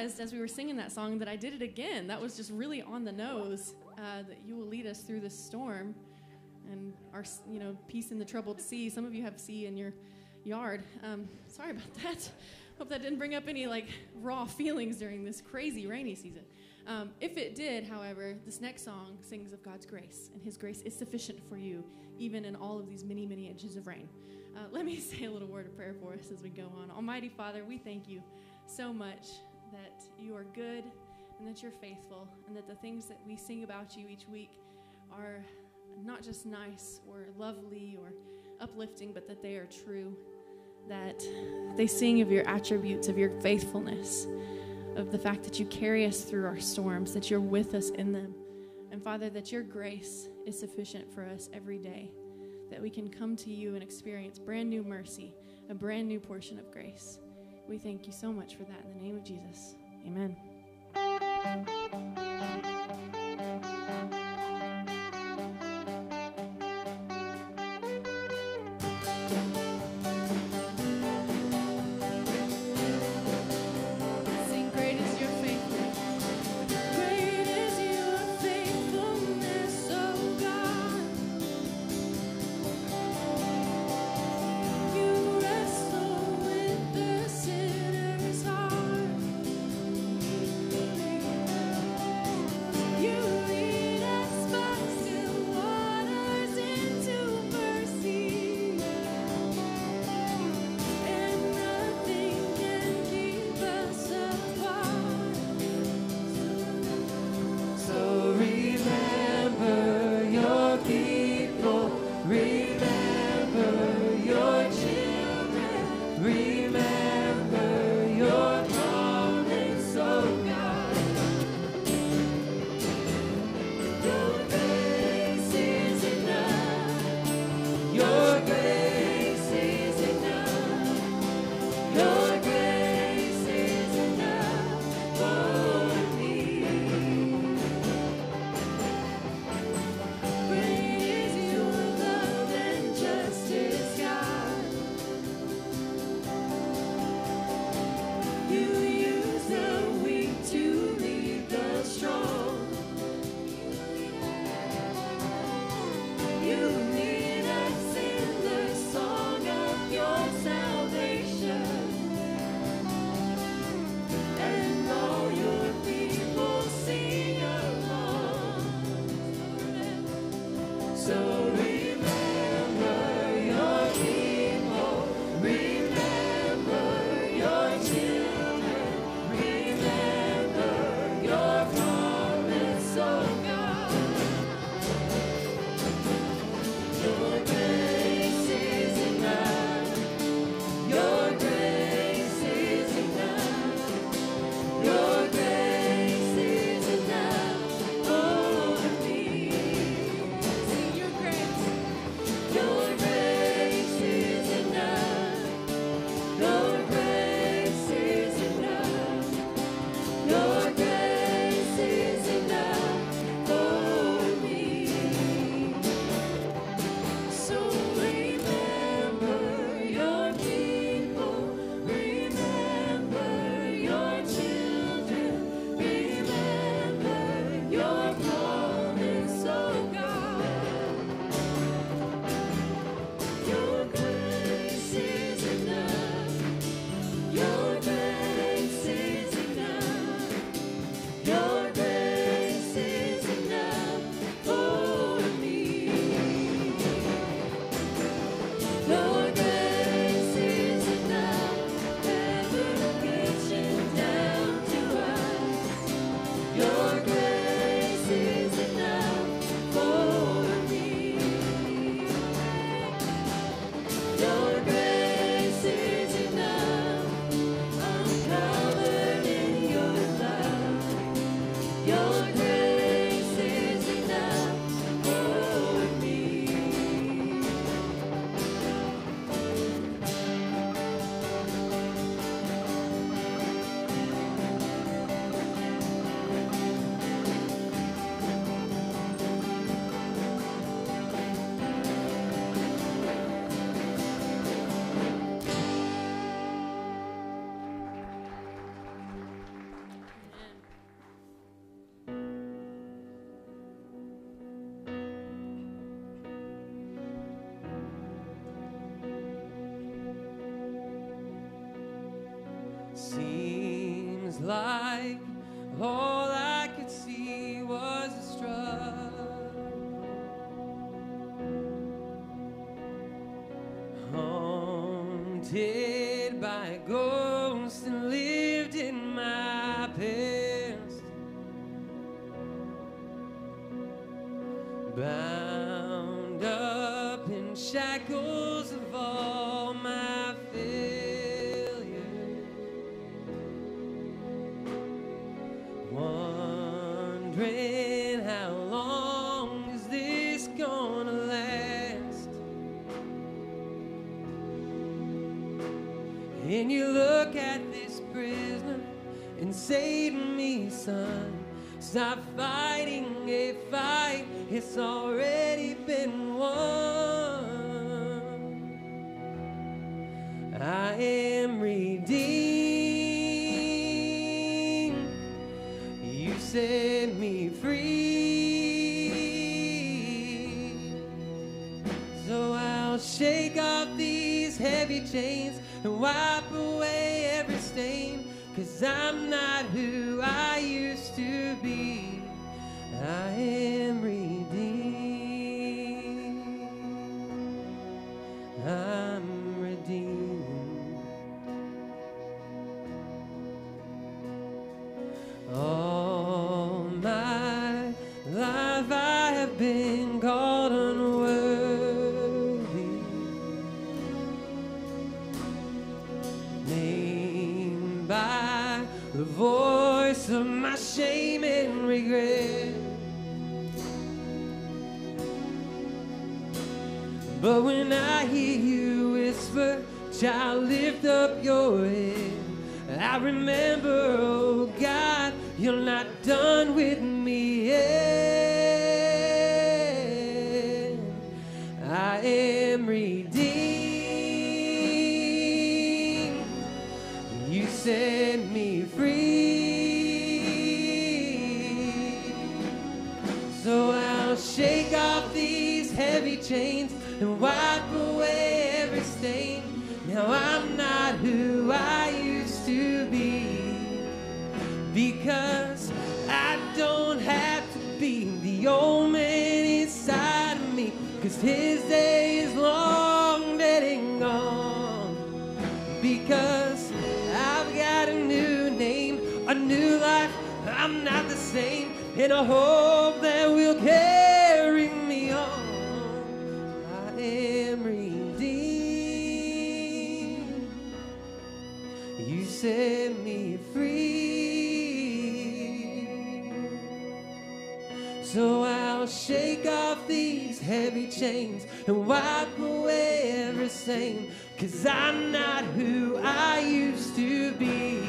realized as we were singing that song that I did it again. That was just really on the nose, that you will lead us through this storm and our, peace in the troubled sea. Some of you have sea in your yard. Sorry about that. Hope that didn't bring up any raw feelings during this crazy rainy season. If it did, however, this next song sings of God's grace, and his grace is sufficient for you, even in all of these many, many inches of rain. Let me say a little word of prayer for us as we go on. Almighty Father, we thank you so much that you are good and that you're faithful, and that the things that we sing about you each week are not just nice or lovely or uplifting, but that they are true, that they sing of your attributes, of your faithfulness, of the fact that you carry us through our storms, that you're with us in them. And Father, that your grace is sufficient for us every day, that we can come to you and experience brand new mercy, a brand new portion of grace. We thank you so much for that in the name of Jesus. Amen. Seems like all I could see was a struggle, haunted by ghosts and lived in my past, bound up in shackles of all my failures, wondering how long is this gonna last. And you look at this prisoner and say to me, son, stop fighting a fight, it's already been won. I am redeemed, you set me free. So I'll shake off these heavy chains and wipe away every stain, 'cause I'm not who I used to be. I am redeemed. I'm redeemed. All my life I have been called unworthy, named by the voice of my shame and regret. But when I hear you whisper, child, lift up your head, I remember, oh God, you're not done with me yet. I am redeemed, you set me free. So I'll shake off these heavy chains and wipe away every stain. Now I'm not who I used to be, because I don't have to be the old man inside of me, 'cause his day is long dead and gone. Because I've got a new name, a new life, I'm not the same, and a hope that will carry me on. I am redeemed, you set me free. So I'll shake off these heavy chains and wipe away every stain, 'cause I'm not who I used to be.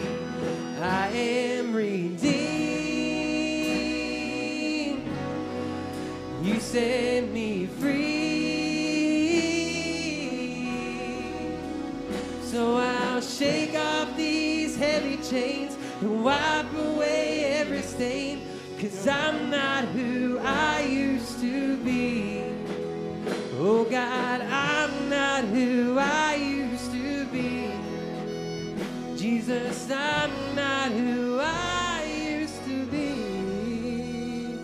I am redeemed, you set me free. So I'll shake off these heavy chains and wipe away every stain, 'cause I'm not who I used to be. Oh God, I'm not who I used to be. Jesus, I'm not who I used to be.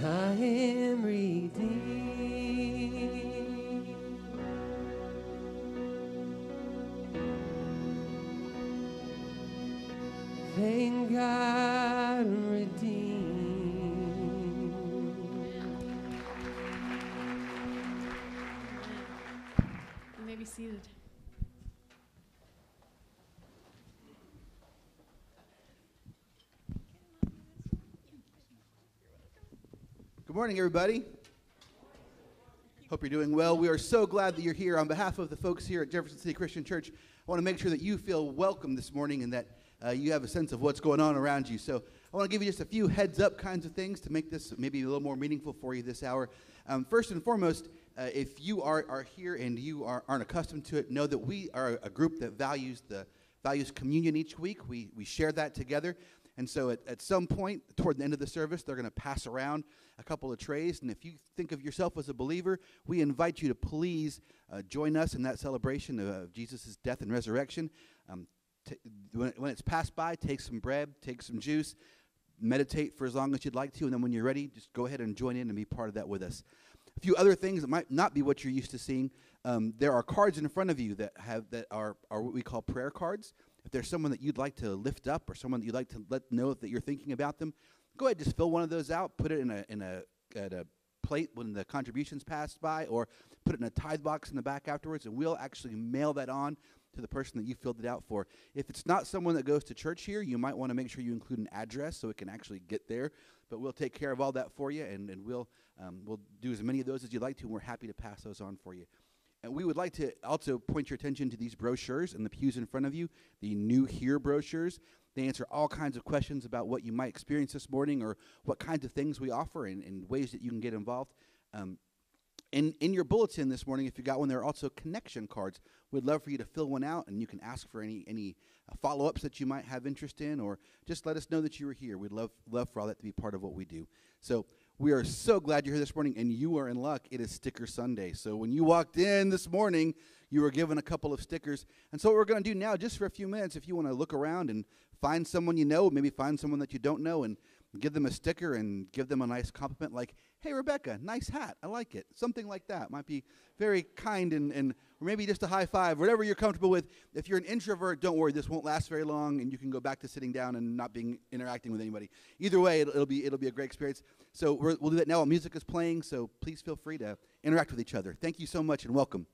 I am redeemed. Thank God I'm redeemed. You may be seated. Good morning, everybody. Hope you're doing well. We are so glad that you're here. On behalf of the folks here at Jefferson City Christian Church, I want to make sure that you feel welcome this morning and that you have a sense of what's going on around you. So I want to give you just a few heads up kinds of things to make this maybe a little more meaningful for you this hour. First and foremost, if you are here and you aren't accustomed to it, know that we are a group that values communion each week. We share that together. And so at some point, toward the end of the service, they're going to pass around a couple of trays. And if you think of yourself as a believer, we invite you to please join us in that celebration of Jesus' death and resurrection. When it's passed by, take some bread, take some juice, meditate for as long as you'd like to, and then when you're ready, just go ahead and join in and be part of that with us. A few other things that might not be what you're used to seeing. There are cards in front of you that are what we call prayer cards. If there's someone that you'd like to lift up or someone that you'd like to let know that you're thinking about them, go ahead, just fill one of those out, put it in a plate when the contributions pass by, or put it in a tithe box in the back afterwards, and we'll actually mail that on to the person that you filled it out for. If it's not someone that goes to church here, you might want to make sure you include an address so it can actually get there. But we'll take care of all that for you, and we'll do as many of those as you'd like to, and we're happy to pass those on for you. And we would like to also point your attention to these brochures in the pews in front of you, the New Here brochures. They answer all kinds of questions about what you might experience this morning or what kinds of things we offer and ways that you can get involved. In your bulletin this morning, if you got one, there are also connection cards. We'd love for you to fill one out, and you can ask for any follow-ups that you might have interest in, or just let us know that you were here. We'd love for all that to be part of what we do. So we are so glad you're here this morning, and you are in luck. It is Sticker Sunday. So when you walked in this morning, you were given a couple of stickers. And so what we're going to do now, just for a few minutes, if you want to look around and find someone you know, maybe find someone that you don't know, and give them a sticker and give them a nice compliment like, hey, Rebecca, nice hat, I like it. Something like that might be very kind, and or maybe just a high five, whatever you're comfortable with. If you're an introvert, don't worry, this won't last very long, and you can go back to sitting down and not interacting with anybody. Either way, it'll be a great experience. So we'll do that now while music is playing, so please feel free to interact with each other. Thank you so much, and welcome.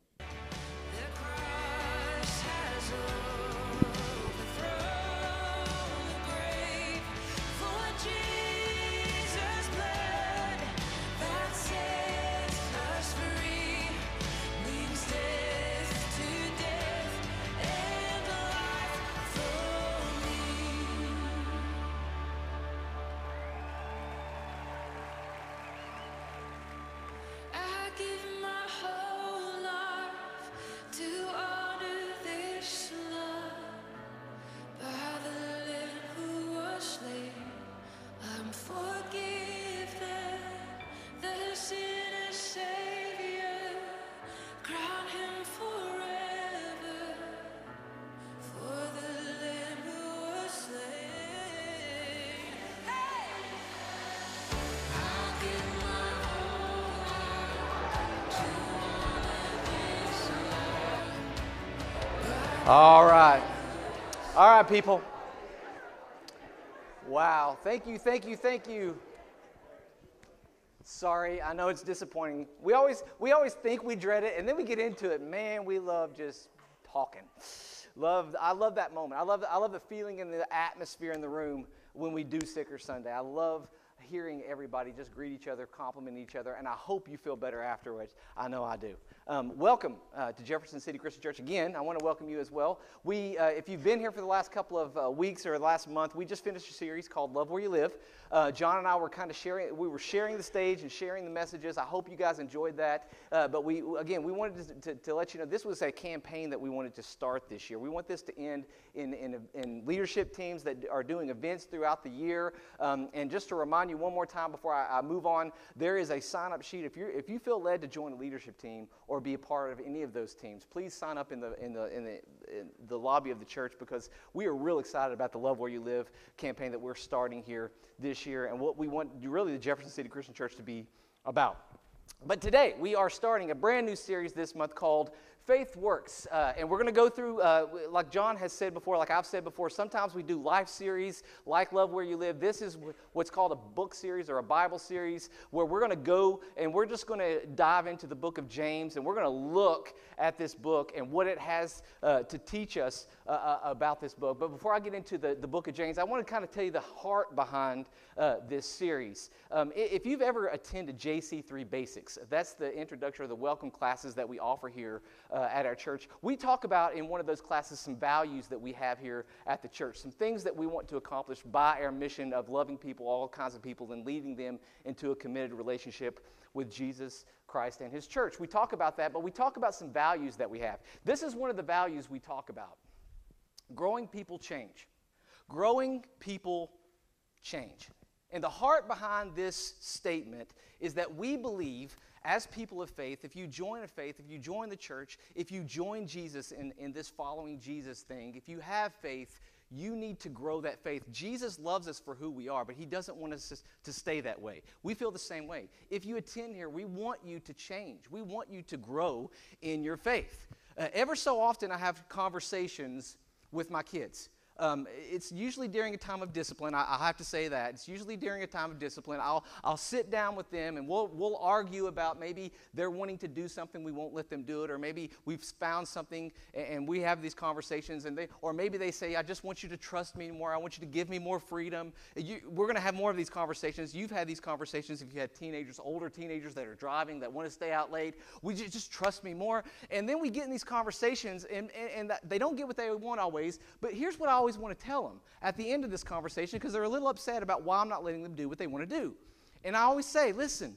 All right. All right, people. Wow. Thank you. Sorry, I know it's disappointing. We always think we dread it, and then we get into it. Man, we love just talking. I love that moment. I love the feeling and the atmosphere in the room when we do Sticker Sunday. I love hearing everybody just greet each other, compliment each other, and I hope you feel better afterwards. I know I do. Welcome to Jefferson City Christian Church. Again, I want to welcome you as well. If you've been here for the last couple of weeks or the last month, we just finished a series called Love Where You Live. John and I were we were sharing the stage and sharing the messages. I hope you guys enjoyed that. But we wanted to let you know this was a campaign that we wanted to start this year. We want this to end in leadership teams that are doing events throughout the year. And just to remind you one more time before I move on, there is a sign-up sheet. If you feel led to join a leadership team or be a part of any of those teams, please sign up in the lobby of the church, because we are real excited about the Love Where You Live campaign that we're starting here this year and what we want really the Jefferson City Christian Church to be about. But today we are starting a brand new series this month called Faith Works, and we're going to go through, like John has said before, like I've said before, sometimes we do life series like Love Where You Live. This is what's called a book series or a Bible series, where we're going to go and we're just going to dive into the book of James, and we're going to look at this book and what it has to teach us about this book. But before I get into the book of James, I want to kind of tell you the heart behind this series. If you've ever attended JC3 Basics, that's the introduction or the welcome classes that we offer here at our church. We talk about in one of those classes some values that we have here at the church, some things that we want to accomplish by our mission of loving people, all kinds of people, and leading them into a committed relationship with Jesus Christ and His church. We talk about that, but we talk about some values that we have. This is one of the values we talk about. Growing people change. Growing people change. And the heart behind this statement is that we believe, as people of faith, if you join a faith, if you join the church, if you join Jesus in this following Jesus thing, if you have faith, you need to grow that faith. Jesus loves us for who we are, but he doesn't want us to stay that way. We feel the same way. If you attend here, we want you to change. We want you to grow in your faith. Ever so often, I have conversations with my kids. It's usually during a time of discipline. I have to say that. It's usually during a time of discipline. I'll sit down with them and we'll argue about maybe they're wanting to do something, we won't let them do it, or maybe we've found something and we have these conversations, or maybe they say, I just want you to trust me more. I want you to give me more freedom. We're going to have more of these conversations. You've had these conversations if you had teenagers, older teenagers that are driving, that want to stay out late. Just trust me more. And then we get in these conversations and they don't get what they want always, but here's what I always want to tell them at the end of this conversation, because they're a little upset about why I'm not letting them do what they want to do. And I always say, listen,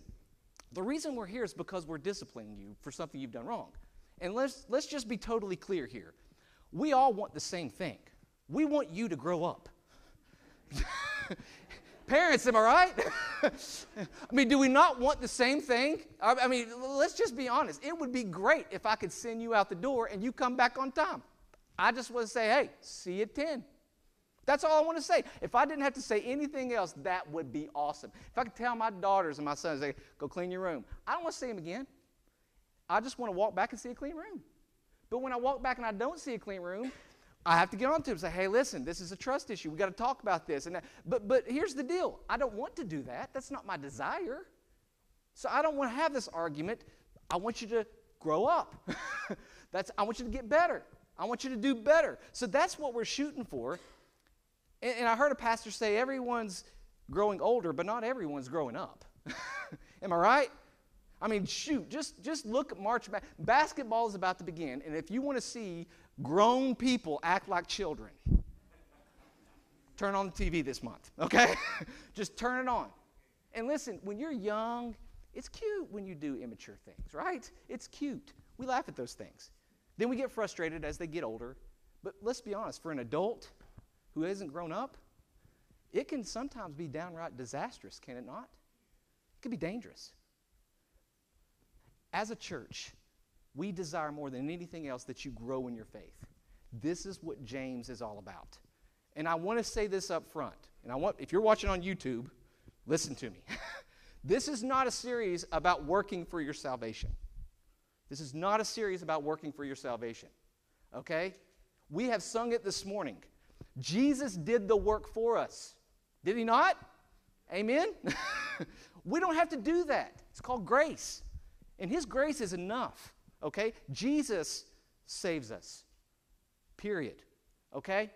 the reason we're here is because we're disciplining you for something you've done wrong. And let's just be totally clear here. We all want the same thing. We want you to grow up. Parents, am I right? I mean, do we not want the same thing? I mean, let's just be honest. It would be great if I could send you out the door and you come back on time. I just want to say, hey, see you at 10. That's all I want to say. If I didn't have to say anything else, that would be awesome. If I could tell my daughters and my sons, say, go clean your room. I don't want to see them again. I just want to walk back and see a clean room. But when I walk back and I don't see a clean room, I have to get on to them and say, hey, listen, this is a trust issue. We've got to talk about this. But here's the deal. I don't want to do that. That's not my desire. So I don't want to have this argument. I want you to grow up. I want you to get better. I want you to do better. So that's what we're shooting for. And I heard a pastor say everyone's growing older, but not everyone's growing up. Am I right? I mean, shoot, just look at March. Basketball is about to begin, and if you want to see grown people act like children, turn on the TV this month, okay? Just turn it on. And listen, when you're young, it's cute when you do immature things, right? It's cute. We laugh at those things. Then we get frustrated as they get older. But let's be honest, for an adult who hasn't grown up, it can sometimes be downright disastrous, can it not? It can be dangerous. As a church, we desire more than anything else that you grow in your faith. This is what James is all about. And I want to say this up front. And if you're watching on YouTube, listen to me. This is not a series about working for your salvation. This is not a series about working for your salvation, okay? We have sung it this morning. Jesus did the work for us. Did he not? Amen? We don't have to do that. It's called grace. And his grace is enough, okay? Jesus saves us, period, okay?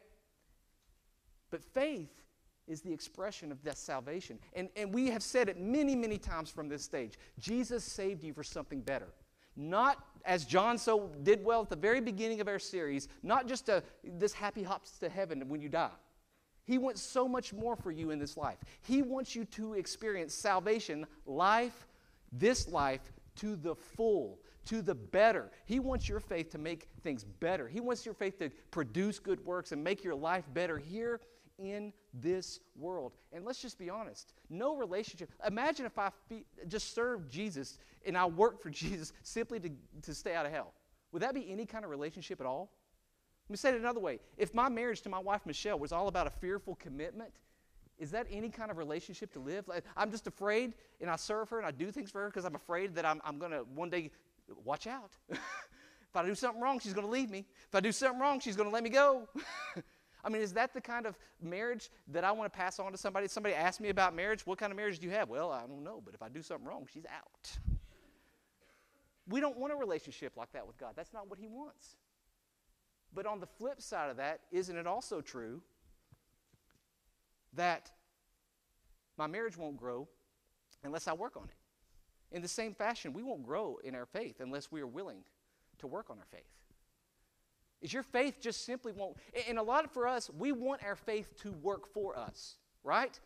But faith is the expression of that salvation. And we have said it many, many times from this stage. Jesus saved you for something better. Not, as John so did well at the very beginning of our series, not just this happy hops to heaven when you die. He wants so much more for you in this life. He wants you to experience salvation, this life, to the full, to the better. He wants your faith to make things better. He wants your faith to produce good works and make your life better here in this world. And let's just be honest. No relationship. Imagine if I just served Jesus and I worked for Jesus simply to stay out of hell. Would that be any kind of relationship at all? Let me say it another way. If my marriage to my wife, Michelle, was all about a fearful commitment, is that any kind of relationship to live? Like, I'm just afraid, and I serve her, and I do things for her because I'm afraid that I'm going to one day, watch out. If I do something wrong, she's going to leave me. If I do something wrong, she's going to let me go. I mean, is that the kind of marriage that I want to pass on to somebody? Somebody asked me about marriage. What kind of marriage do you have? Well, I don't know, but if I do something wrong, she's out. We don't want a relationship like that with God. That's not what he wants. But on the flip side of that, isn't it also true that my marriage won't grow unless I work on it? In the same fashion, we won't grow in our faith unless we are willing to work on our faith. Is your faith just simply won't, and a lot for us, we want our faith to work for us, right?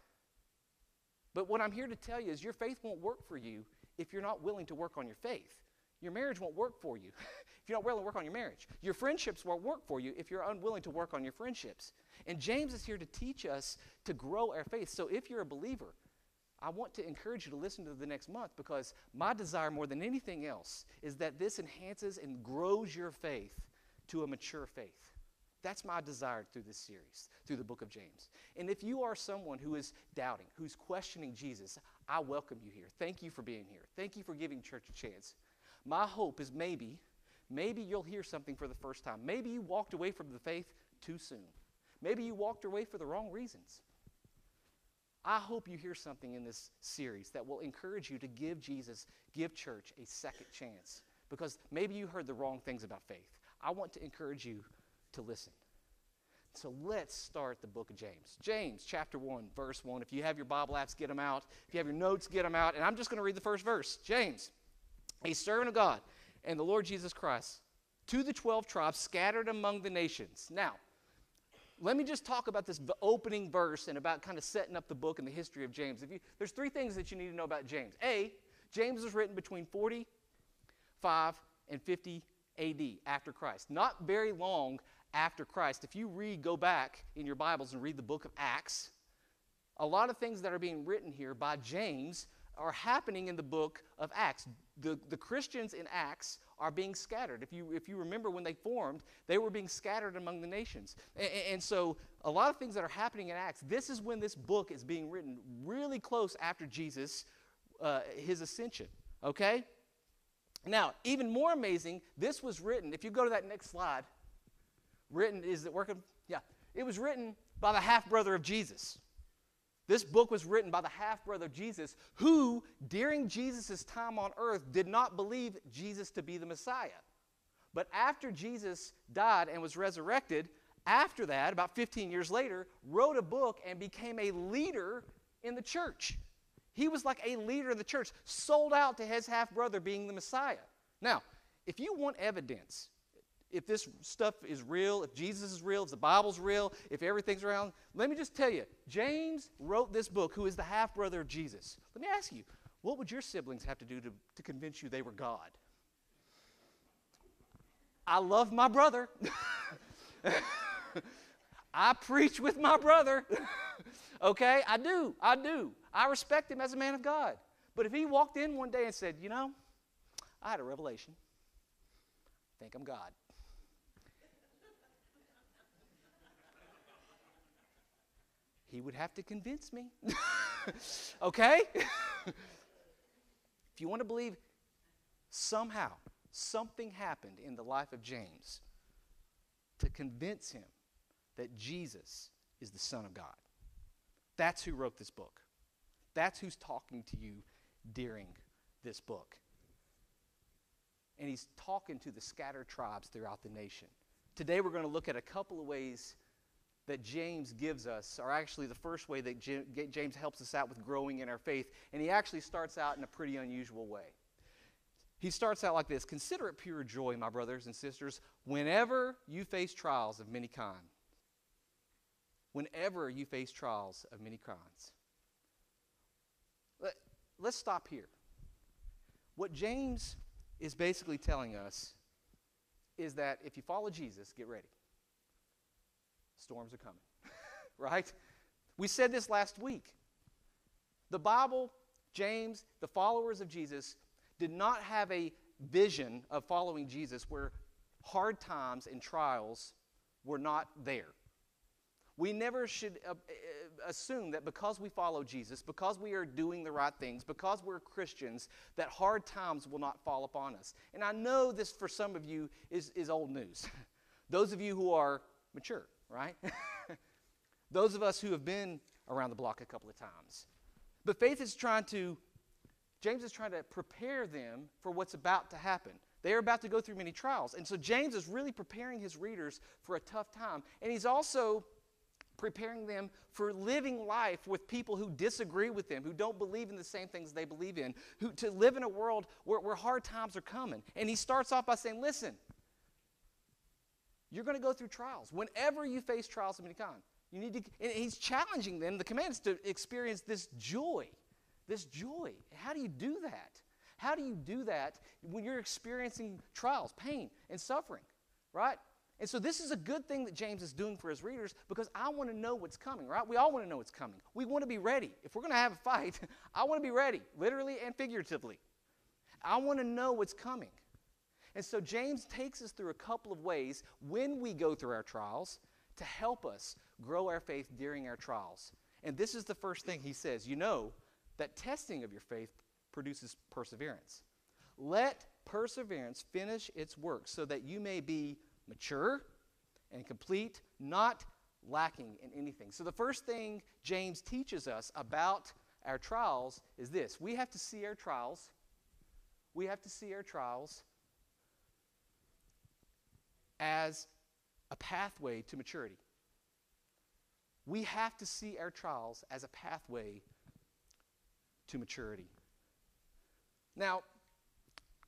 But what I'm here to tell you is your faith won't work for you if you're not willing to work on your faith. your marriage won't work for you if you're not willing to work on your marriage. Your friendships won't work for you if you're unwilling to work on your friendships. And James is here to teach us to grow our faith. So if you're a believer, I want to encourage you to listen to the next month, because my desire more than anything else is that this enhances and grows your faith to a mature faith. That's my desire through this series, through the book of James. And if you are someone who is doubting, who's questioning Jesus, I welcome you here. Thank you for being here. Thank you for giving church a chance. My hope is maybe you'll hear something for the first time. Maybe you walked away from the faith too soon. Maybe you walked away for the wrong reasons. I hope you hear something in this series that will encourage you to give church a second chance, because maybe you heard the wrong things about faith. I want to encourage you to listen. So let's start the book of James. James chapter 1, verse 1. If you have your Bible apps, get them out. If you have your notes, get them out. And I'm just going to read the first verse. James, a servant of God and the Lord Jesus Christ, to the 12 tribes scattered among the nations. Now, let me just talk about this opening verse and about kind of setting up the book and the history of James. There's three things that you need to know about James. A, James was written between 45 and 50 AD, after Christ. Not very long after Christ. If you go back in your Bibles and read the book of Acts, a lot of things that are being written here by James are happening in the book of Acts. The Christians in Acts are being scattered. If you remember when they formed, they were being scattered among the nations. And so a lot of things that are happening in Acts, this is when this book is being written really close after Jesus, his ascension. Okay? Now, even more amazing, this was written, if you go to that next slide, is it working? Yeah. It was written by the half-brother of Jesus. This book was written by the half-brother of Jesus, who, during Jesus' time on earth, did not believe Jesus to be the Messiah. But after Jesus died and was resurrected, after that, about 15 years later, wrote a book and became a leader in the church. He was like a leader in the church, sold out to his half-brother being the Messiah. Now, if you want evidence, if this stuff is real, if Jesus is real, if the Bible's real, if everything's around, let me just tell you, James wrote this book, who is the half-brother of Jesus. Let me ask you, what would your siblings have to do to convince you they were God? I love my brother. I preach with my brother. Okay, I do. I respect him as a man of God. But if he walked in one day and said, I had a revelation. I think I'm God. He would have to convince me. Okay? If you want to believe, somehow, something happened in the life of James to convince him that Jesus is the Son of God. That's who wrote this book. That's who's talking to you during this book. And he's talking to the scattered tribes throughout the nation. Today we're going to look at a couple of ways that James gives us, or actually the first way that James helps us out with growing in our faith. And he actually starts out in a pretty unusual way. He starts out like this: consider it pure joy, my brothers and sisters, whenever you face trials of many kinds. Whenever you face trials of many kinds. Let's stop here. What James is basically telling us is that if you follow Jesus, get ready. Storms are coming, right? We said this last week. The Bible, James, the followers of Jesus, did not have a vision of following Jesus where hard times and trials were not there. We never should assume that because we follow Jesus, because we are doing the right things, because we're Christians, that hard times will not fall upon us. And I know this for some of you is old news. Those of you who are mature, right? Those of us who have been around the block a couple of times. But James is trying to prepare them for what's about to happen. They are about to go through many trials. And so James is really preparing his readers for a tough time. And he's also preparing them for living life with people who disagree with them, who don't believe in the same things they believe in, to live in a world where hard times are coming. And he starts off by saying, listen, you're going to go through trials. Whenever you face trials of any kind, you need to, and he's challenging them. The command is to experience this joy. This joy. How do you do that? How do you do that when you're experiencing trials, pain, and suffering, right? And so this is a good thing that James is doing for his readers because I want to know what's coming, right? We all want to know what's coming. We want to be ready. If we're going to have a fight, I want to be ready, literally and figuratively. I want to know what's coming. And so James takes us through a couple of ways when we go through our trials to help us grow our faith during our trials. And this is the first thing he says. You know that testing of your faith produces perseverance. Let perseverance finish its work so that you may be mature and complete, not lacking in anything. So the first thing James teaches us about our trials is this. We have to see our trials. We have to see our trials as a pathway to maturity. We have to see our trials as a pathway to maturity. Now,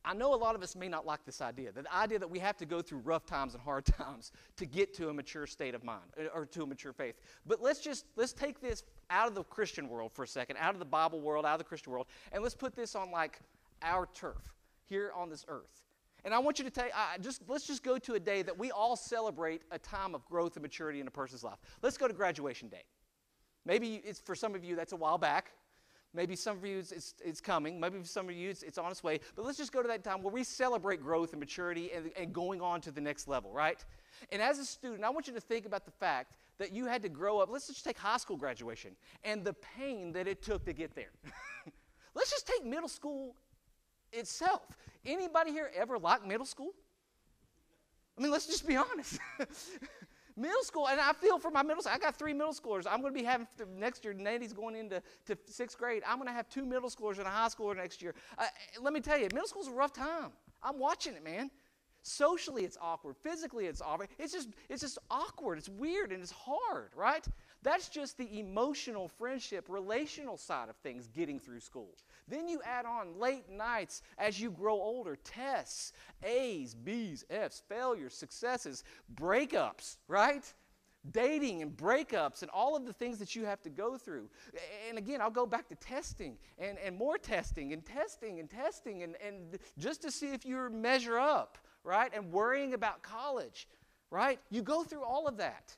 I know a lot of us may not like this idea, the idea that we have to go through rough times and hard times to get to a mature state of mind or to a mature faith. But let's take this out of the Christian world for a second, out of the Bible world, out of the Christian world, and let's put this on like our turf here on this earth. And I want you to take, let's just go to a day that we all celebrate a time of growth and maturity in a person's life. Let's go to graduation day. Maybe it's for some of you that's a while back. Maybe some of you it's coming. Maybe for some of you it's on its way. But let's just go to that time where we celebrate growth and maturity and going on to the next level, right? And as a student, I want you to think about the fact that you had to grow up. Let's just take high school graduation and the pain that it took to get there. Let's just take middle school itself. Anybody here ever liked middle school? I mean, let's just be honest. Middle school, and I feel for my middle school. I got 3 middle schoolers. I'm going to be having, next year, Nady's going into 6th grade. I'm going to have 2 middle schoolers and a high schooler next year. Let me tell you, middle school's a rough time. I'm watching it, man. Socially, it's awkward. Physically, it's awkward. It's just awkward. It's weird, and it's hard, right? That's just the emotional, friendship, relational side of things getting through school. Then you add on late nights as you grow older, tests, A's, B's, F's, failures, successes, breakups, right? Dating and breakups and all of the things that you have to go through. And again, I'll go back to testing and more testing and testing and testing and just to see if you measure up, right? And worrying about college, right? You go through all of that.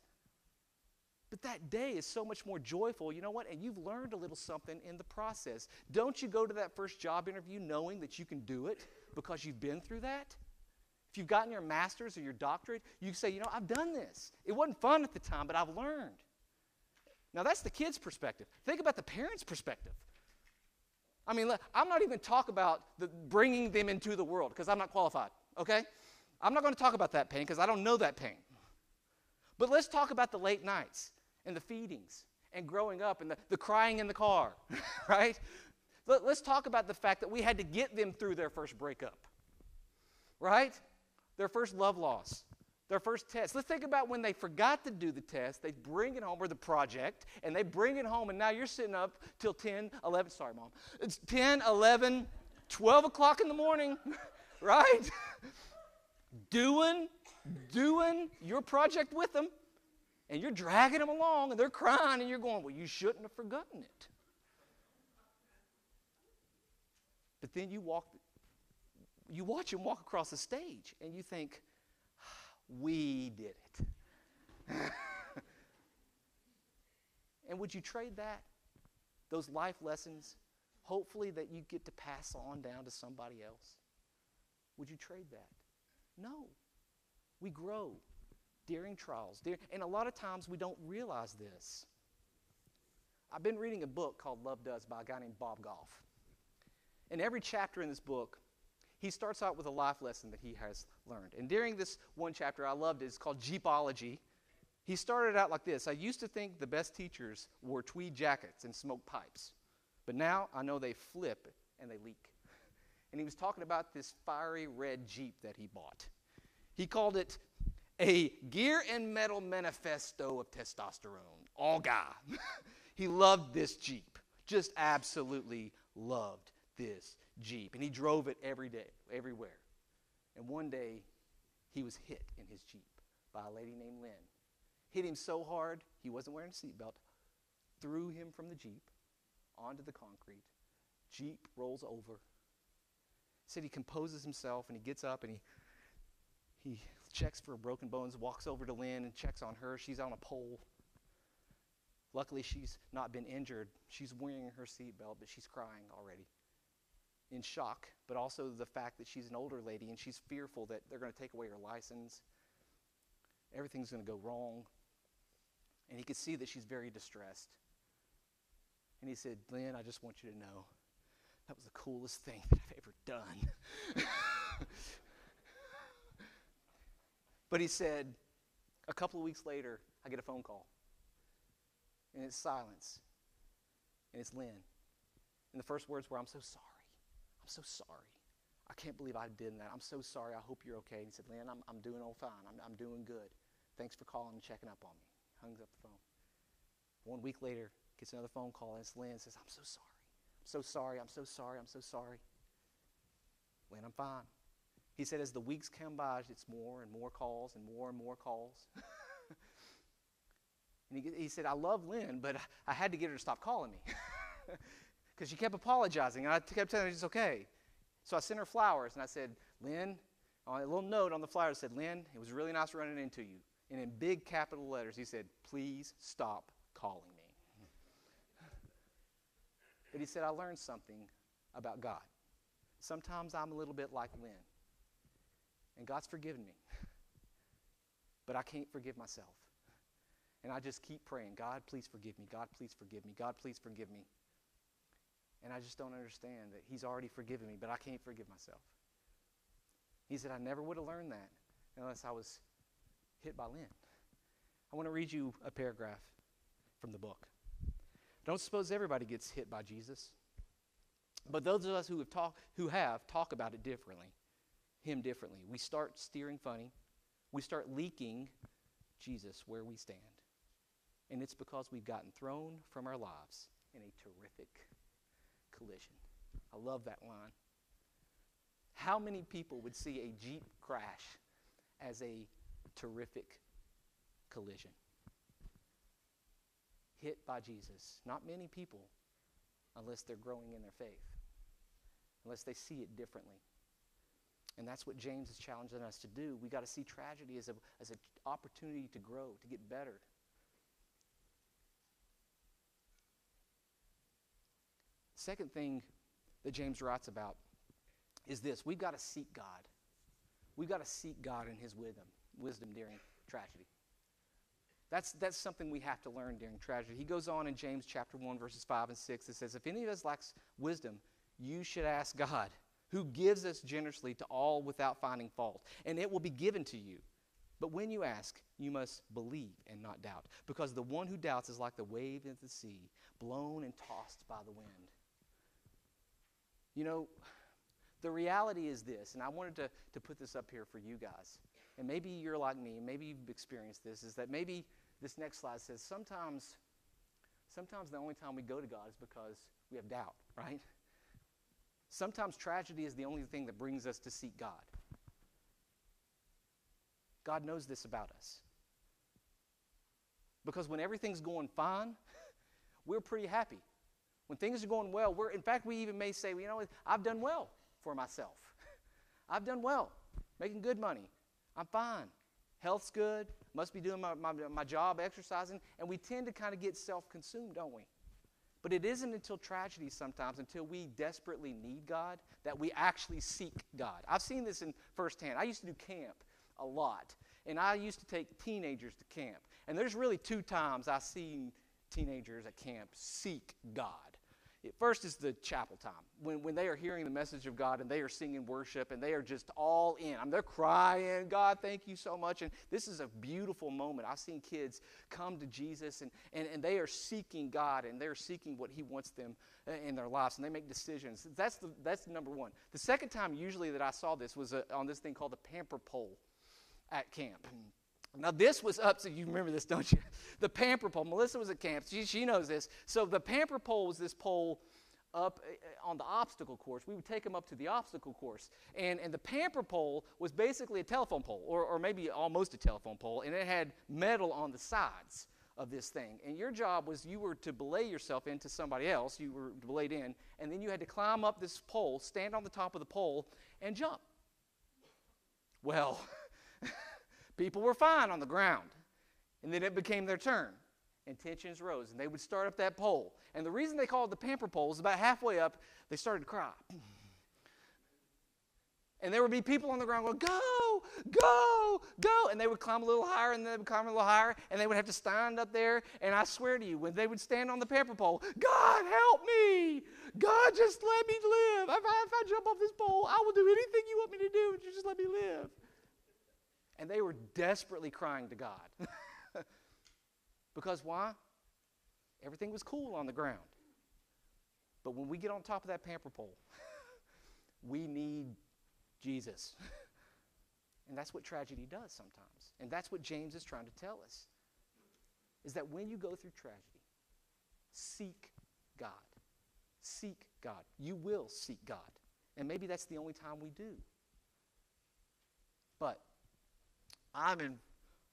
But that day is so much more joyful, you know what? And you've learned a little something in the process. Don't you go to that first job interview knowing that you can do it because you've been through that? If you've gotten your master's or your doctorate, you say, you know, I've done this. It wasn't fun at the time, but I've learned. Now, that's the kid's perspective. Think about the parent's perspective. I mean, I'm not even talking about bringing them into the world because I'm not qualified, okay? I'm not going to talk about that pain because I don't know that pain. But let's talk about the late nights and the feedings and growing up and the crying in the car, right? Let's talk about the fact that we had to get them through their first breakup, right? Their first love loss, their first test. Let's think about when they forgot to do the test, they bring it home, or the project, and they bring it home, and now you're sitting up till 10, 11, sorry, Mom. It's 10, 11, 12 o'clock in the morning, right? Doing your project with them, and you're dragging them along, and they're crying, and you're going, well, you shouldn't have forgotten it. But then you watch them walk across the stage, and you think, we did it. And would you trade that, those life lessons, hopefully that you get to pass on down to somebody else? Would you trade that? No. We grow during trials. And a lot of times we don't realize this. I've been reading a book called Love Does by a guy named Bob Goff. And every chapter in this book, he starts out with a life lesson that he has learned. And during this one chapter I loved it. It's called Jeepology. He started out like this. I used to think the best teachers wore tweed jackets and smoked pipes. But now I know they flip and they leak. And he was talking about this fiery red Jeep that he bought. He called it a gear and metal manifesto of testosterone. All guy. He loved this Jeep. Just absolutely loved this Jeep. And he drove it every day, everywhere. And one day, he was hit in his Jeep by a lady named Lynn. Hit him so hard, he wasn't wearing a seatbelt, threw him from the Jeep onto the concrete. Jeep rolls over. said he composes himself, and he gets up, and he checks for broken bones, walks over to Lynn and checks on her. She's on a pole. Luckily, she's not been injured. She's wearing her seatbelt, but she's crying already in shock, but also the fact that she's an older lady, and she's fearful that they're going to take away her license. Everything's going to go wrong. And he could see that she's very distressed. And he said, Lynn, I just want you to know that was the coolest thing that I've ever done. But he said, a couple of weeks later, I get a phone call. And it's silence. And it's Lynn. And the first words were, I'm so sorry. I'm so sorry. I can't believe I did that. I'm so sorry. I hope you're okay. And he said, Lynn, I'm doing all fine. I'm doing good. Thanks for calling and checking up on me. Hangs up the phone. 1 week later, gets another phone call, and it's Lynn. Says, I'm so sorry. I'm so sorry. I'm so sorry. I'm so sorry. Lynn, I'm fine. He said, as the weeks come by, it's more and more calls and more calls. And he said, I love Lynn, but I had to get her to stop calling me. Because she kept apologizing, and I kept telling her it's okay. So I sent her flowers, and I said, Lynn, on a little note on the flowers, said, Lynn, it was really nice running into you. And in big capital letters, he said, please stop calling me. But he said, I learned something about God. Sometimes I'm a little bit like Lynn. And God's forgiven me. But I can't forgive myself. And I just keep praying, God, please forgive me. God, please forgive me. God, please forgive me. And I just don't understand that he's already forgiven me, but I can't forgive myself. He said, I never would have learned that unless I was hit by Lynn. I want to read you a paragraph from the book. Don't suppose everybody gets hit by Jesus. But those of us who have talk about it differently, him differently. We start steering funny. We start leaking Jesus where we stand. And it's because we've gotten thrown from our lives in a terrific collision. I love that line. How many people would see a Jeep crash as a terrific collision? Hit by Jesus. Not many people, unless they're growing in their faith, unless they see it differently. And that's what James is challenging us to do. We got to see tragedy as an opportunity to grow, to get better. Second thing that James writes about is this. We've got to seek God. We've got to seek God in his wisdom during tragedy. That's something we have to learn during tragedy. He goes on in James chapter 1, verses 5 and 6. It says, if any of us lacks wisdom, you should ask God, who gives us generously to all without finding fault, and it will be given to you. But when you ask, you must believe and not doubt, because the one who doubts is like the wave of the sea, blown and tossed by the wind. You know, the reality is this, and I wanted to put this up here for you guys, and maybe you're like me, and maybe you've experienced this, is that maybe this next slide says sometimes the only time we go to God is because we have doubt, right? Sometimes tragedy is the only thing that brings us to seek God. God knows this about us. Because when everything's going fine, we're pretty happy. When things are going well, in fact, we even may say, well, you know, I've done well for myself. I've done well, making good money. I'm fine. Health's good. Must be doing my job, exercising. And we tend to kind of get self-consumed, don't we? But it isn't until tragedy sometimes, until we desperately need God, that we actually seek God. I've seen this in firsthand. I used to do camp a lot, and I used to take teenagers to camp. And there's really two times I've seen teenagers at camp seek God. First is the chapel time, when they are hearing the message of God and they are singing worship and they are just all in. I mean, they're crying, God, thank you so much. And this is a beautiful moment. I've seen kids come to Jesus and they are seeking God and they're seeking what he wants them in their lives, and they make decisions. That's number one. The second time usually that I saw this was on this thing called the pamper pole at camp. Now, this was up, so you remember this, don't you? The pamper pole. Melissa was at camp. She knows this. So the pamper pole was this pole up on the obstacle course. We would take them up to the obstacle course. And the pamper pole was basically a telephone pole, or maybe almost a telephone pole, and it had metal on the sides of this thing. And your job was you were to belay yourself into somebody else. You were belayed in, and then you had to climb up this pole, stand on the top of the pole, and jump. Well, people were fine on the ground. And then it became their turn. And tensions rose. And they would start up that pole. And the reason they called it the pamper pole is about halfway up, they started to cry. And there would be people on the ground going, go, go, go. And they would climb a little higher, and they would climb a little higher, and they would have to stand up there. And I swear to you, when they would stand on the pamper pole, God, help me. God, just let me live. If I jump off this pole, I will do anything you want me to do, but you just let me live. And they were desperately crying to God. Because why? Everything was cool on the ground. But when we get on top of that pamper pole, we need Jesus. And that's what tragedy does sometimes. And that's what James is trying to tell us. Is that when you go through tragedy, seek God. Seek God. You will seek God. And maybe that's the only time we do. But I'm in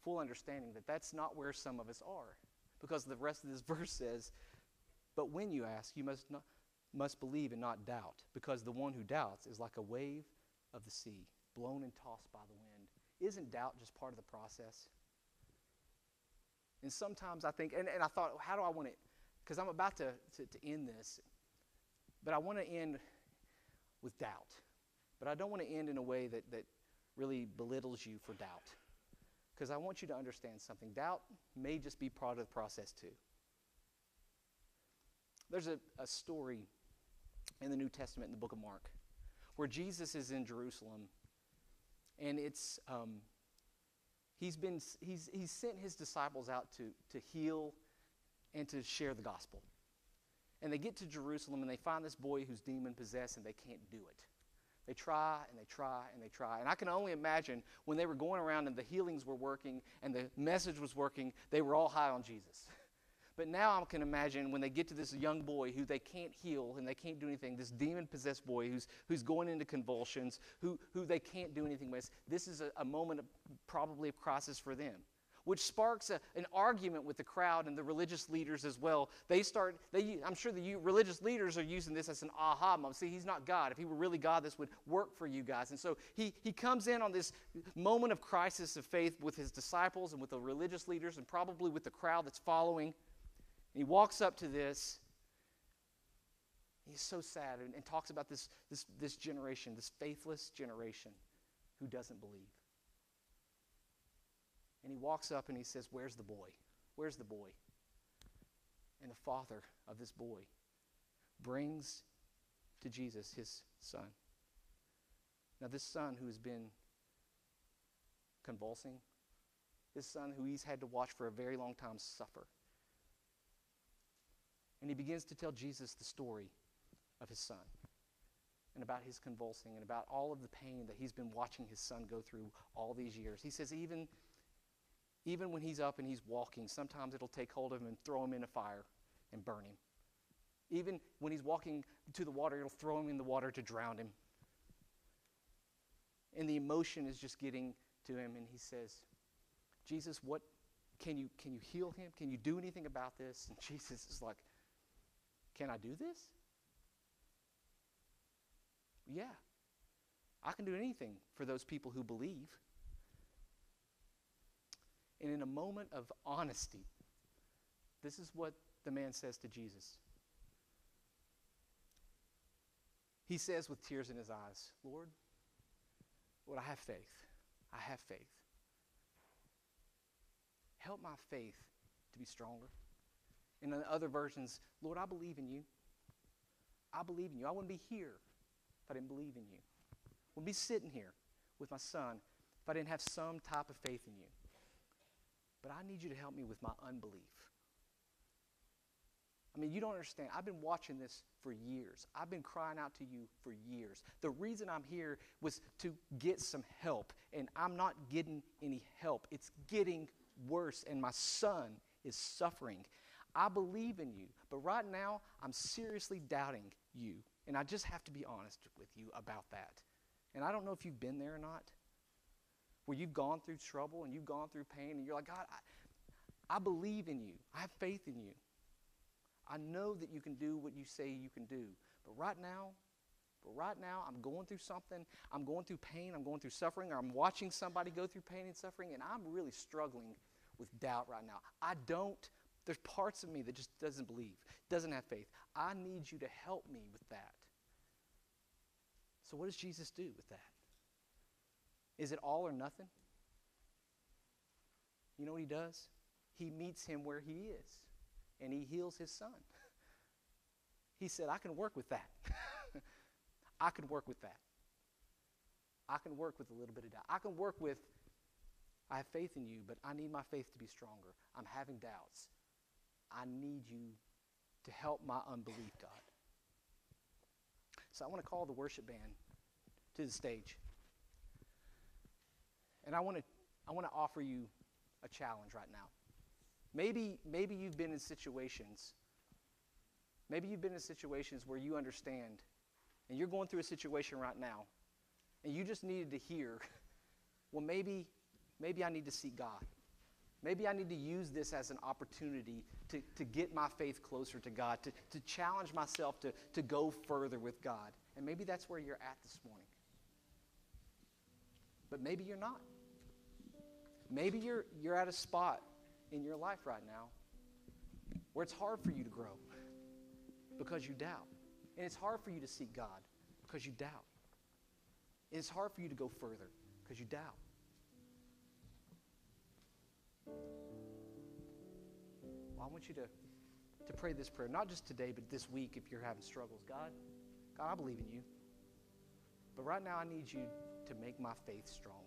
full understanding that that's not where some of us are. Because the rest of this verse says, but when you ask, you must believe and not doubt. Because the one who doubts is like a wave of the sea, blown and tossed by the wind. Isn't doubt just part of the process? And sometimes I think, and I thought, how do I want it? Because I'm about to end this. But I want to end with doubt. But I don't want to end in a way that really belittles you for doubt. Because I want you to understand something. Doubt may just be part of the process too. There's a story in the New Testament in the book of Mark where Jesus is in Jerusalem, and it's he's sent his disciples out to heal and to share the gospel. And they get to Jerusalem and they find this boy who's demon possessed, and they can't do it. They try and they try and they try. And I can only imagine when they were going around and the healings were working and the message was working, they were all high on Jesus. But now I can imagine when they get to this young boy who they can't heal and they can't do anything, this demon-possessed boy who's going into convulsions, who they can't do anything with. This is a moment of probably of crisis for them, which sparks an argument with the crowd and the religious leaders as well. I'm sure the religious leaders are using this as an aha moment. See, he's not God. If he were really God, this would work for you guys. And so he comes in on this moment of crisis of faith with his disciples and with the religious leaders and probably with the crowd that's following. And he walks up to this. He's so sad and talks about this generation, this faithless generation who doesn't believe. And he walks up and he says, where's the boy? Where's the boy? And the father of this boy brings to Jesus his son. Now this son who has been convulsing, this son who he's had to watch for a very long time suffer. And he begins to tell Jesus the story of his son and about his convulsing and about all of the pain that he's been watching his son go through all these years. He says even when he's up and he's walking, sometimes it'll take hold of him and throw him in a fire and burn him. Even when he's walking to the water, it'll throw him in the water to drown him. And the emotion is just getting to him, and he says, Jesus, what can you heal him? Can you do anything about this? And Jesus is like, can I do this? Yeah. I can do anything for those people who believe. And in a moment of honesty, this is what the man says to Jesus. He says with tears in his eyes, Lord, I have faith. I have faith. Help my faith to be stronger. In the other versions, Lord, I believe in you. I believe in you. I wouldn't be here if I didn't believe in you. I wouldn't be sitting here with my son if I didn't have some type of faith in you. But I need you to help me with my unbelief. I mean, you don't understand. I've been watching this for years. I've been crying out to you for years. The reason I'm here was to get some help, and I'm not getting any help. It's getting worse, and my son is suffering. I believe in you, but right now I'm seriously doubting you, and I just have to be honest with you about that. And I don't know if you've been there or not, where you've gone through trouble and you've gone through pain, and you're like, God, I believe in you. I have faith in you. I know that you can do what you say you can do. But right now, But right now, I'm going through something. I'm going through pain. I'm going through suffering. Or I'm watching somebody go through pain and suffering, and I'm really struggling with doubt right now. There's parts of me that just doesn't believe, doesn't have faith. I need you to help me with that. So what does Jesus do with that? Is it all or nothing? You know what he does? He meets him where he is, and he heals his son. He said, I can work with that. I can work with that. I can work with a little bit of doubt. I can work with, I have faith in you, but I need my faith to be stronger. I'm having doubts. I need you to help my unbelief, God. So I want to call the worship band to the stage. And I want to offer you a challenge right now. Maybe you've been in situations. Maybe you've been in situations where you understand, and you're going through a situation right now, and you just needed to hear, well, maybe I need to seek God. Maybe I need to use this as an opportunity to get my faith closer to God, to challenge myself to go further with God. And maybe that's where you're at this morning. But maybe you're not. Maybe you're at a spot in your life right now where it's hard for you to grow because you doubt. And it's hard for you to seek God because you doubt. And it's hard for you to go further because you doubt. Well, I want you to pray this prayer, not just today, but this week if you're having struggles. God, I believe in you. But right now I need you to make my faith stronger.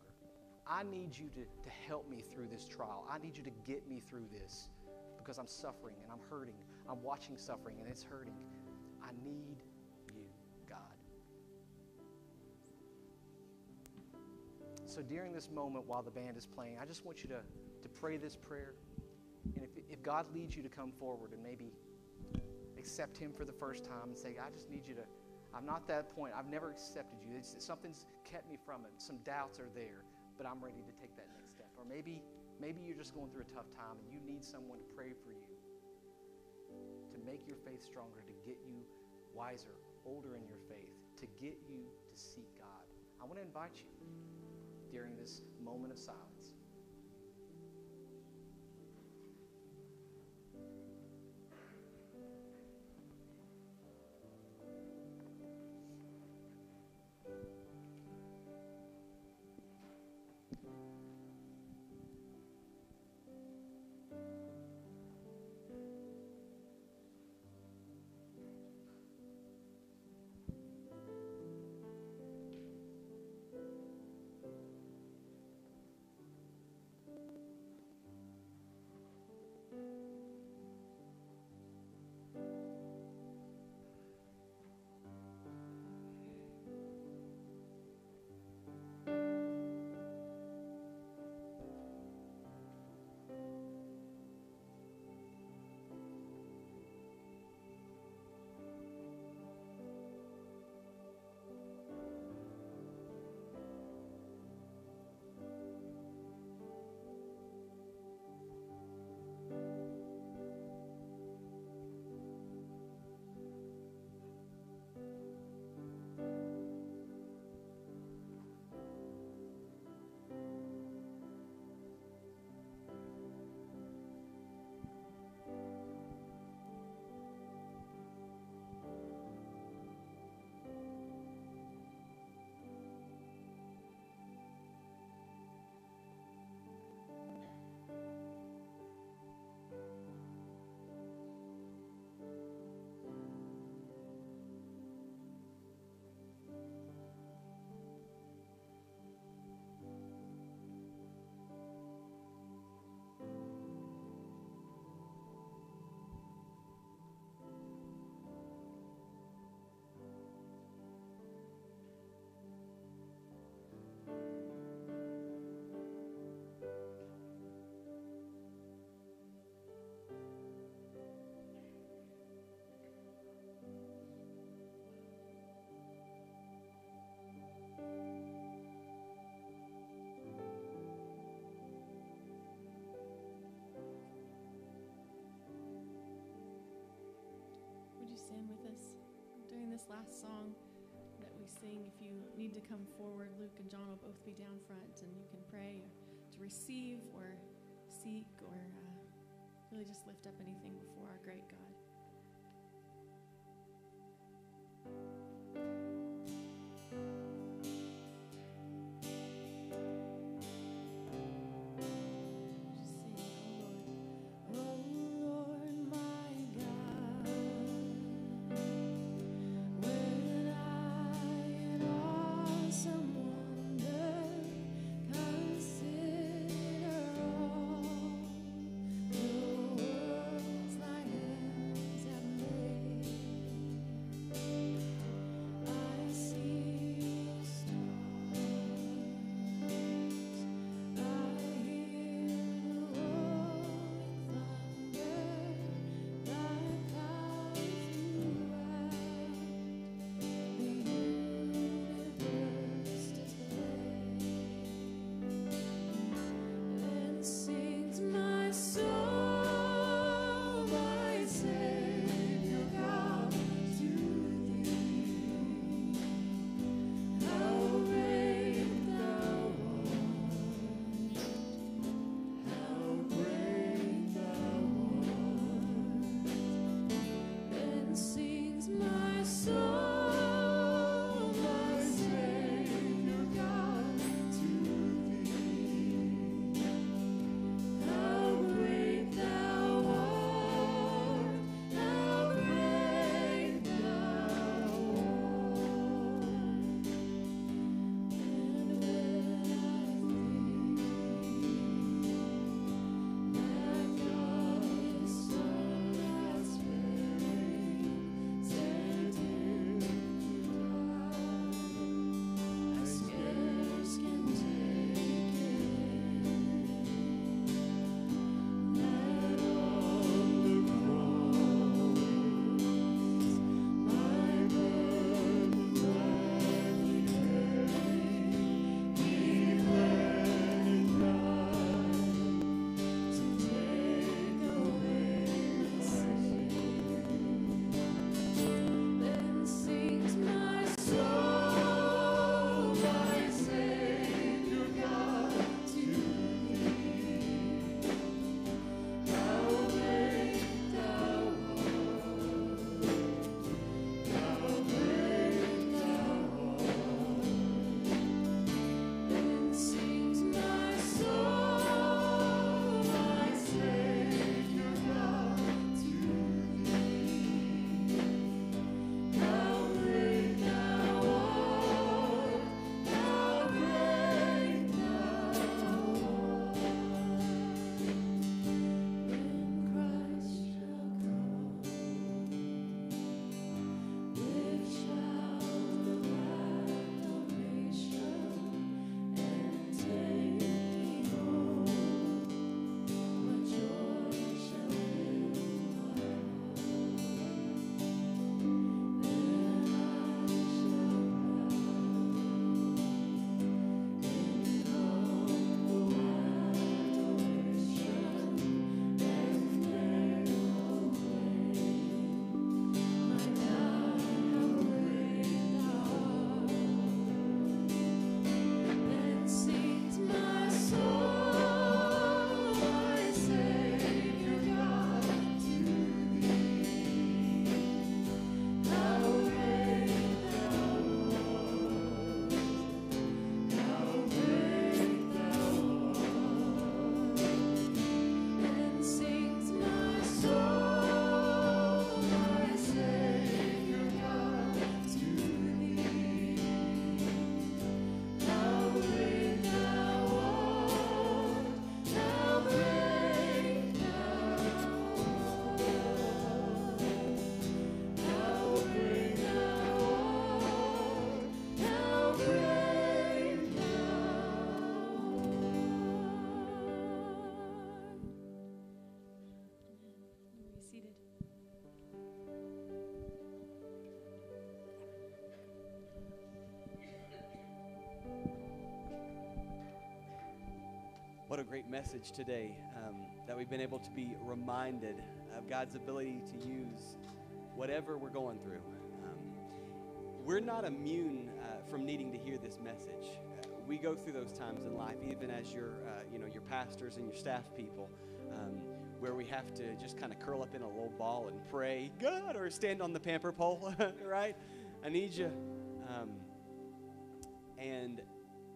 I need you to help me through this trial. I need you to get me through this because I'm suffering and I'm hurting. I'm watching suffering and it's hurting. I need you, God. So during this moment while the band is playing, I just want you to pray this prayer. And if God leads you to come forward and maybe accept him for the first time and say, I just need you to, I'm not that point. I've never accepted you. Something's kept me from it. Some doubts are there, but I'm ready to take that next step. Or maybe you're just going through a tough time and you need someone to pray for you, to make your faith stronger, to get you wiser, older in your faith, to get you to seek God. I want to invite you during this moment of silence. Stand with us during this last song that sing, if you need to come forward, Luke and John will both be down front, and you can pray to receive or seek or really just lift up anything before our great God. What a great message today, that we've been able to be reminded of God's ability to use whatever we're going through. we're not immune from needing to hear this message. We go through those times in life, even as your pastors and your staff people, where we have to just kind of curl up in a little ball and pray, God, or stand on the pamper pole, right? I need you. And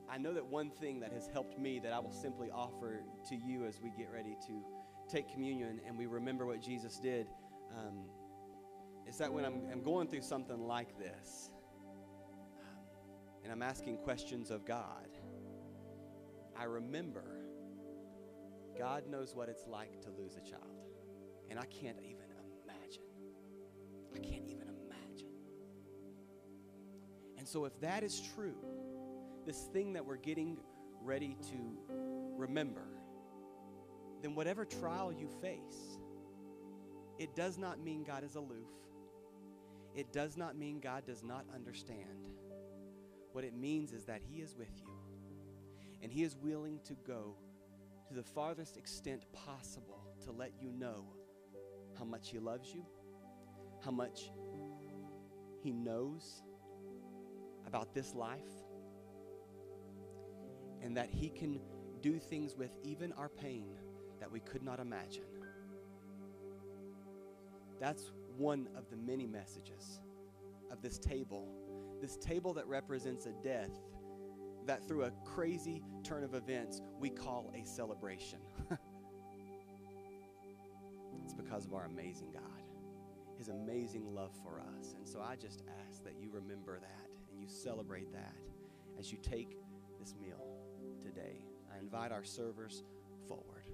I know that one thing that has helped me that I will simply offer to you as we get ready to take communion and we remember what Jesus did, is that when I'm going through something like this, and I'm asking questions of God, I remember God knows what it's like to lose a child. And I can't even imagine. I can't even imagine. And so if that is true, this thing that we're getting ready to remember, then whatever trial you face, it does not mean God is aloof. It does not mean God does not understand. What it means is that He is with you, and He is willing to go to the farthest extent possible to let you know how much He loves you, how much He knows about this life, and that He can do things with even our pain that we could not imagine. That's one of the many messages of this table that represents a death that through a crazy turn of events we call a celebration. It's because of our amazing God, His amazing love for us. And so I just ask that you remember that and you celebrate that as you take this meal today. I invite our servers forward.